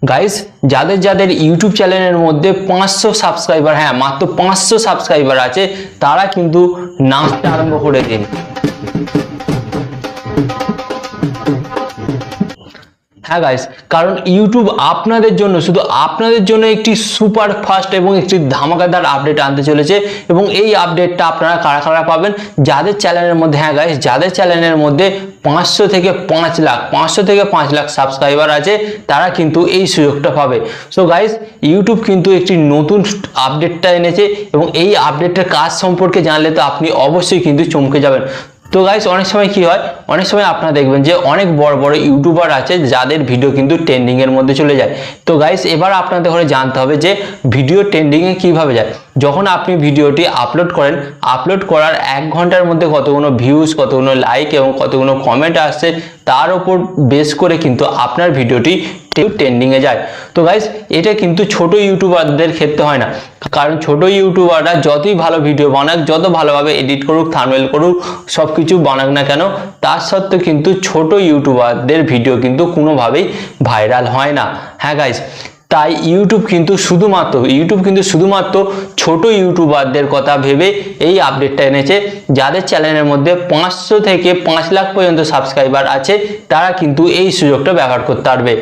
Guys যাদের যাদের YouTube চ্যানেলের মধ্যে 500 সাবস্ক্রাইবার, হ্যাঁ মাত্র 500 সাবস্ক্রাইবার আছে, তারা কিন্তু নাচতে আরম্ভ করে দিন। হ্যাঁ গাইস, কারণ ইউটিউব আপনাদের জন্য, শুধু আপনাদের জন্য একটি সুপার ফাস্ট এবং একটি ধামাকাদার আপডেট আনতে চলেছে। এবং এই আপডেটটা আপনারা কারা কারা পাবেন? যাদের চ্যানেলের মধ্যে, হ্যাঁ গাইস, যাদের চ্যানেলের মধ্যে 500 থেকে 5 লাখ সাবস্ক্রাইবার আছে, তারা কিন্তু এই সুযোগটা পাবে। সো গাইস, ইউটিউব কিন্তু একটি নতুন আপডেটটা এনেছে এবং এই আপডেটের কাজ সম্পর্কে জানলে তো আপনি অবশ্যই কিন্তু চমকে যাবেন। তো গাইস, অনেক সময় কি হয়, অনেক সময় আপনারা দেখবেন যে অনেক বড় বড় ইউটিউবার আছে যাদের ভিডিও কিন্তু ট্রেন্ডিং এর মধ্যে চলে যায়। তো গাইস, এবার আপনাদের ঘরে জানতে হবে যে ভিডিও ট্রেন্ডিং এ কিভাবে যায়। যখন আপনি ভিডিওটি আপলোড করেন, আপলোড করার 1 ঘন্টার মধ্যে কতগুলো ভিউজ, কতগুলো লাইক এবং কতগুলো কমেন্ট আসছে, তার উপর বেস করে কিন্তু আপনার ভিডিওটি ট্রেন্ডিং এ যায়। তো গাইস, এটা কিন্তু ছোট ইউটিউবারদের ক্ষেত্রে হয় না, কারণ ছোট ইউটিউবাররা যতই ভালো ভিডিও বানাক, যত ভালোভাবে এডিট করুক, থাম্বনেল করুক, সবকিছু বানাক না কেন, তার সত্ত্বেও কিন্তু ছোট ইউটিউবারদের ভিডিও কিন্তু কোনোভাবেই ভাইরাল হয় না। হ্যাঁ গাইস, তাই ইউটিউব কিন্তু শুধুমাত্র ছোট ইউটিউবারদের কথা ভেবে এই আপডেটটা এনেছে। যাদের চ্যানেলের মধ্যে 500 থেকে 5 লাখ পর্যন্ত সাবস্ক্রাইবার আছে, তারা কিন্তু এই সুযোগটা ব্যবহার করতে পারবে।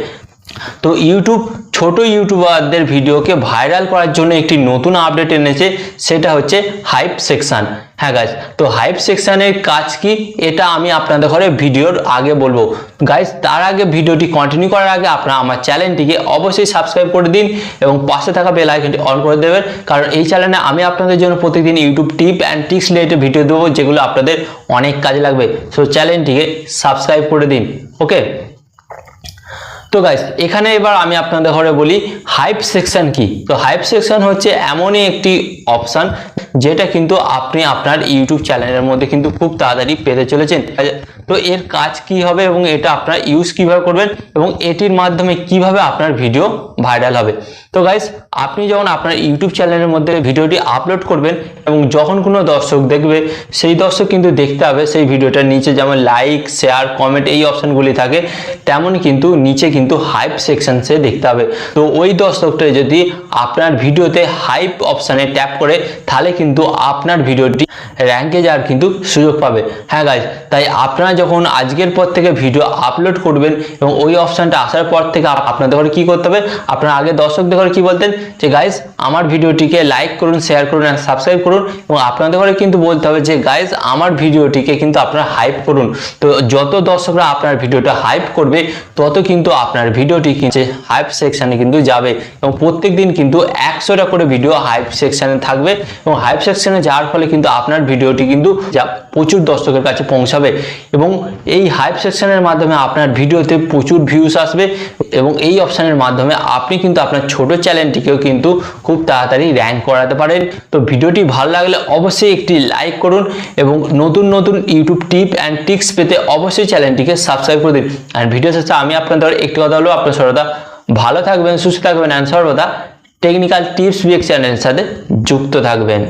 তো ইউটিউব ছোট ইউটিউবারদের ভিডিওকে ভাইরাল করার জন্য একটি নতুন আপডেট এনেছে, সেটা হচ্ছে হাইপ সেকশন। হ্যাঁ গাইস, তো হাইপ সেকশনের কাজ কি, এটা আমি আপনাদের ঘরে ভিডিওর আগে বলবো। গাইস, তার আগে ভিডিওটি কন্টিনিউ করার আগে আপনারা আমার চ্যানেলটিকে অবশ্যই সাবস্ক্রাইব করে দিন এবং পাশে থাকা বেল আইকনটি অন করে দেবেন, কারণ এই চ্যানেলে আমি আপনাদের জন্য প্রত্যেকদিন YouTube tip and tricks related video দেবো, যেগুলো আপনাদের অনেক কাজে লাগবে। সো চ্যানেলটিকে সাবস্ক্রাইব করে দিন। ওকে, তো গাইস, এখানে এবার আমি আপনাদের ঘরে বলি হাইপ সেকশন কি। তো হাইপ সেকশন হচ্ছে এমনই একটি অপশন যেটা কিন্তু আপনি আপনার ইউটিউব চ্যানেলের মধ্যে কিন্তু খুব তাড়াতাড়ি পেতে চলেছেন। তো এর কাজ কি হবে এবং এটা আপনারা ইউজ কিভাবে করবেন এবং এটির মাধ্যমে কিভাবে আপনার ভিডিও ভাইরাল হবে। তো গাইস, আপনি যখন আপনার ইউটিউব চ্যানেলের মধ্যে ভিডিওটি আপলোড করবেন এবং যখন কোনো দর্শক দেখবে, সেই দর্শক কিন্তু দেখতে হবে সেই ভিডিওটার নিচে যেমন লাইক, শেয়ার, কমেন্ট এই অপশনগুলি থাকে, তেমনই কিন্তু নিচে কিন্তু হাইপ সেকশন সে দেখতে হবে। তো ওই দর্শকটা যদি আপনার ভিডিওতে হাইপ অপশানে ট্যাপ করে, তাহলে কিন্তু আপনার ভিডিওটি র্যাঙ্কে যাওয়ার কিন্তু সুযোগ পাবে। হ্যাঁ গাইস, তাই আপনারা যখন আজকের পর থেকে ভিডিও আপলোড করবেন এবং ওই অপশানটা আসার পর থেকে আপনাদের ঘরে কি করতে হবে, আপনারা আগে দর্শকদের ঘরে কি বলতেন যে গাইস আমার ভিডিওটিকে লাইক করুন, শেয়ার করুন, সাবস্ক্রাইব করুন, এবং আপনাদের ঘরে কিন্তু বলতে হবে যে গাইস আমার ভিডিওটিকে কিন্তু আপনারা হাইপ করুন। তো যত দর্শকরা আপনার ভিডিওটা হাইপ করবে, তত কিন্তু আপনার ভিডিওটি কিন্তু হাইপ সেকশনে কিন্তু যাবে এবং প্রত্যেক দিন কিন্তু 100টা করে ভিডিও হাইপ সেকশনে থাকবে এবং হাইপ সেকশনে যাওয়ার ফলে কিন্তু আপনার ভিডিওটি কিন্তু প্রচুর দর্শকের কাছে পৌঁছাবে এবং এই হাইপ সেকশনের মাধ্যমে আপনার ভিডিওতে প্রচুর ভিউজ আসবে এবং এই অপশনের মাধ্যমে আপনি কিন্তু আপনার ছোট চ্যানেলটিকেও কিন্তু খুব তাড়াতাড়ি র্যাঙ্ক করাতে পারেন। তো ভিডিওটি ভালো লাগলে অবশ্যই একটি লাইক করুন এবং নতুন নতুন ইউটিউব টিপ অ্যান্ড ট্রিক্স পেতে অবশ্যই চ্যানেলটিকে সাবস্ক্রাইব করে দিন। আর ভিডিও শেষে আমি আপনাদের একটি কথা বলবো, আপনার সর্বদা ভালো থাকবেন, সুস্থ থাকবেন, অ্যান্ড সর্বদা টেকনিক্যাল টিপস বিএক্স চ্যানেলের সাথে যুক্ত থাকবেন।